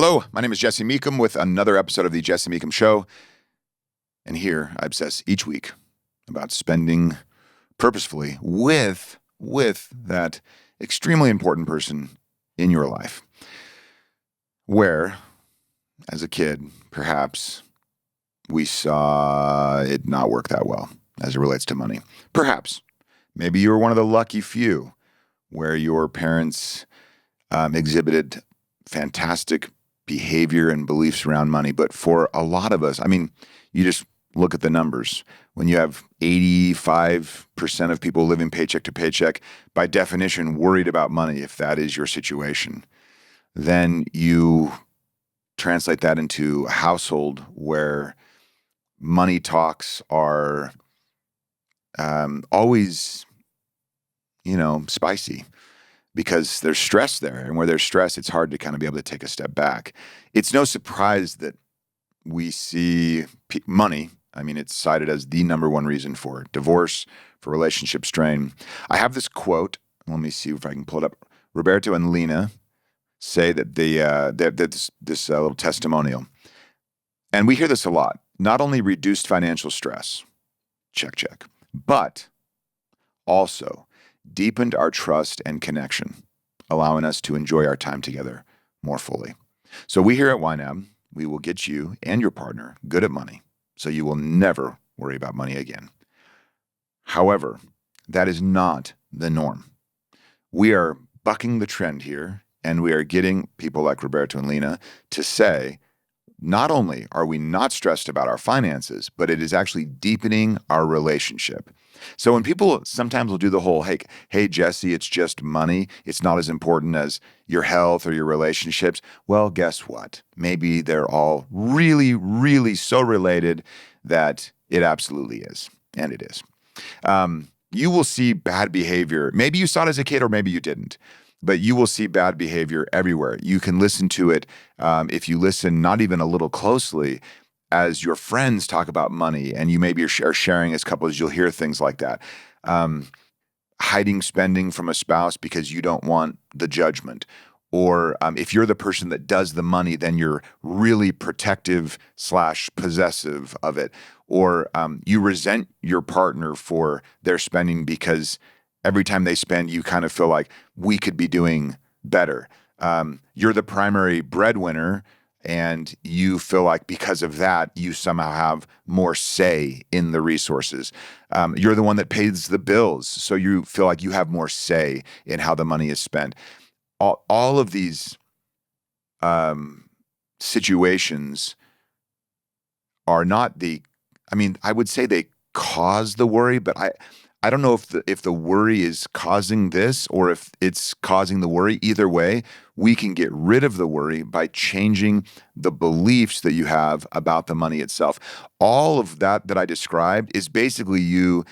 Hello, my name is Jesse Mecham with another episode of the Jesse Mecham Show. And here I obsess each week about spending purposefully with that extremely important person in your life. Where, as a kid, perhaps we saw it not work that well as it relates to money. Perhaps. Maybe you were one of the lucky few where your parents exhibited fantastic behavior and beliefs around money. But for a lot of us, you just look at the numbers. When you have 85% of people living paycheck to paycheck, by definition, worried about money, if that is your situation, then you translate that into a household where money talks are always, spicy. Because there's stress there. And where there's stress, it's hard to kind of be able to take a step back. It's no surprise that we see money. It's cited as the number one reason for divorce, for relationship strain. I have this quote. Let me see if I can pull it up. Roberto and Lena say that they have this little testimonial. And we hear this a lot. Not only reduced financial stress, check, but also deepened our trust and connection, allowing us to enjoy our time together more fully. So we here at YNAB, we will get you and your partner good at money, so you will never worry about money again. However, that is not the norm. We are bucking the trend here, and we are getting people like Roberto and Lena to say, not only are we not stressed about our finances, but it is actually deepening our relationship. So when people sometimes will do the whole, hey, Jesse, it's just money. It's not as important as your health or your relationships. Well, guess what? Maybe they're all really, really so related that it absolutely is. And it is. You will see bad behavior. Maybe you saw it as a kid or maybe you didn't. But you will see bad behavior everywhere. You can listen to it if you listen not even a little closely as your friends talk about money, and you maybe are sharing as couples, you'll hear things like that. Hiding spending from a spouse because you don't want the judgment. Or if you're the person that does the money, then you're really protective / possessive of it. Or you resent your partner for their spending because every time they spend, you kind of feel like we could be doing better. You're the primary breadwinner, and you feel like because of that, you somehow have more say in the resources. You're the one that pays the bills, so you feel like you have more say in how the money is spent. All of these situations are not I would say they cause the worry, but I don't know if the worry is causing this or if it's causing the worry. Either way, we can get rid of the worry by changing the beliefs that you have about the money itself. All of that I described is basically you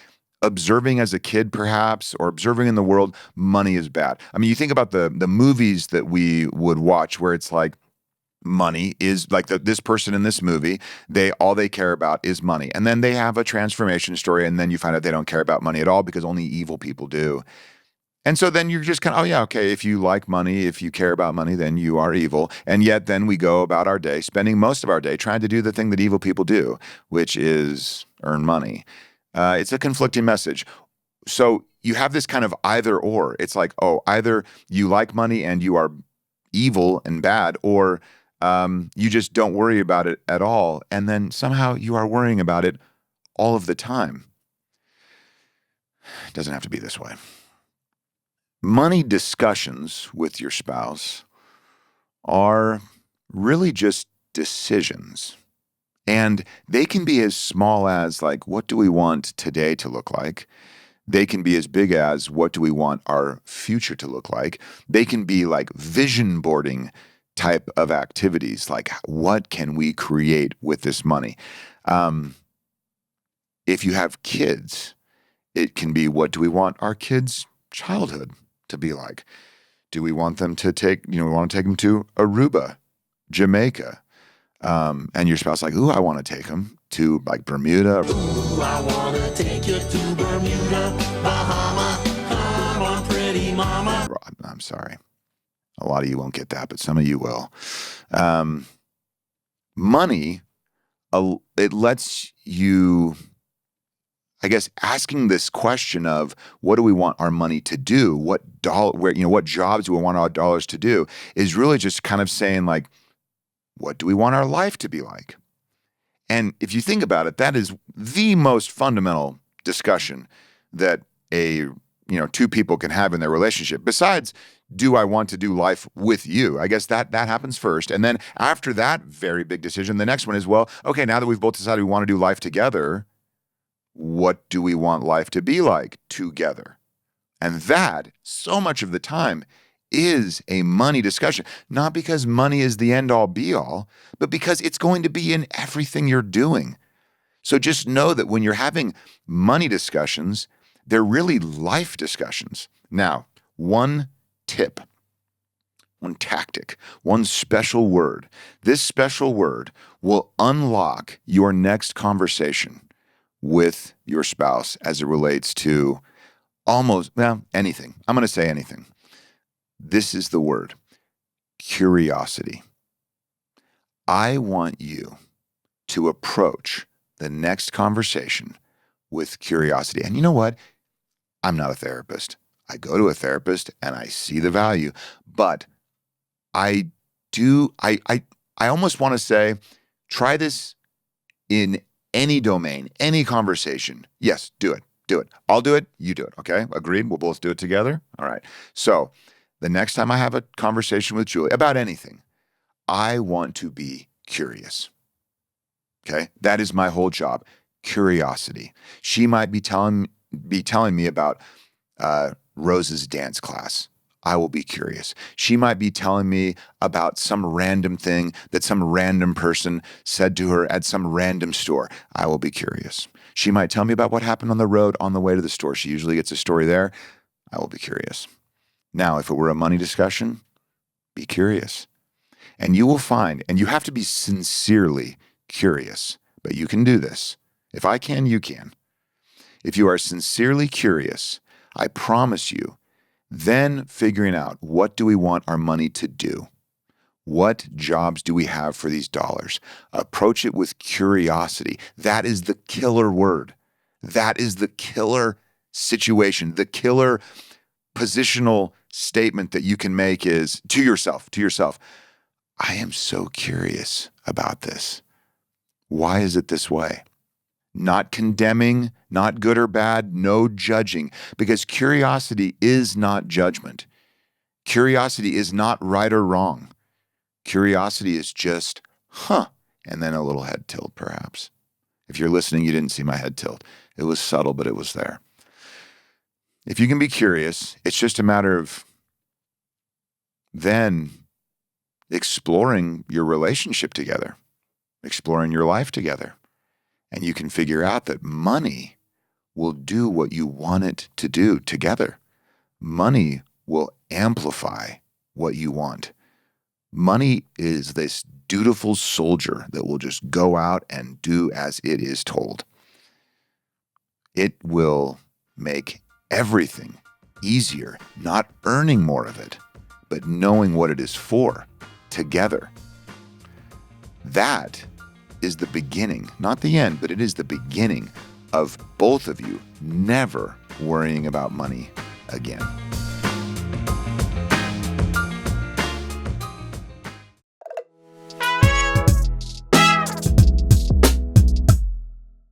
observing as a kid, perhaps, or observing in the world, money is bad. You think about the movies that we would watch where it's like, money is like this person in this movie, all they care about is money. And then they have a transformation story, and then you find out they don't care about money at all because only evil people do. And so then you're just kind of, oh yeah, okay, if you like money, if you care about money, then you are evil. And yet then we go about our day, spending most of our day trying to do the thing that evil people do, which is earn money. It's a conflicting message. So you have this kind of either or. It's like, oh, either you like money and you are evil and bad, or you just don't worry about it at all. And then somehow you are worrying about it all of the time. It doesn't have to be this way. Money discussions with your spouse are really just decisions. And they can be as small as like, what do we want today to look like? They can be as big as, what do we want our future to look like? They can be like vision boarding type of activities, like what can we create with this money? If you have kids, it can be, what do we want our kids' childhood to be like? Do we want them to we want to take them to Aruba, Jamaica? And your spouse like, ooh, I want to take them to like Bermuda. Ooh, I want to take you to Bermuda, Bahama. Come on, pretty mama. I'm sorry. A lot of you won't get that, but some of you will. Money, it lets you, I guess, asking this question of what do we want our money to do? What jobs do we want our dollars to do? Is really just kind of saying like, what do we want our life to be like? And if you think about it, that is the most fundamental discussion that two people can have in their relationship. Besides, do I want to do life with you? I guess that happens first. And then after that very big decision, the next one is, well, okay, now that we've both decided we want to do life together, what do we want life to be like together? And that, so much of the time, is a money discussion. Not because money is the end all be all, but because it's going to be in everything you're doing. So just know that when you're having money discussions, they're really life discussions. Now, one tip, one tactic, one special word. This special word will unlock your next conversation with your spouse as it relates to anything. I'm going to say anything. This is the word: curiosity. I want you to approach the next conversation with curiosity. And you know what? I'm not a therapist. I go to a therapist and I see the value, but I almost want to say, try this in any domain, any conversation. Yes, do it. Do it. I'll do it. You do it. Okay? Agreed? We'll both do it together. All right. So the next time I have a conversation with Julie about anything, I want to be curious. Okay? That is my whole job. Curiosity. She might be telling me about Rose's dance class. I will be curious. She might be telling me about some random thing that some random person said to her at some random store. I will be curious. She might tell me about what happened on the road on the way to the store. She usually gets a story there. I will be curious. Now, if it were a money discussion, be curious. And you will find, and you have to be sincerely curious, but you can do this. If I can, you can. If you are sincerely curious, I promise you, then figuring out, what do we want our money to do? What jobs do we have for these dollars? Approach it with curiosity. That is the killer word. That is the killer situation. The killer positional statement that you can make is to yourself, I am so curious about this. Why is it this way? Not condemning, not good or bad, no judging, because curiosity is not judgment. Curiosity is not right or wrong. Curiosity is just, and then a little head tilt, perhaps. If you're listening, you didn't see my head tilt. It was subtle, but it was there. If you can be curious, it's just a matter of then exploring your relationship together, exploring your life together. And you can figure out that money will do what you want it to do together. Money will amplify what you want. Money is this dutiful soldier that will just go out and do as it is told. It will make everything easier, not earning more of it, but knowing what it is for together. That is the beginning, not the end, but it is the beginning of both of you never worrying about money again.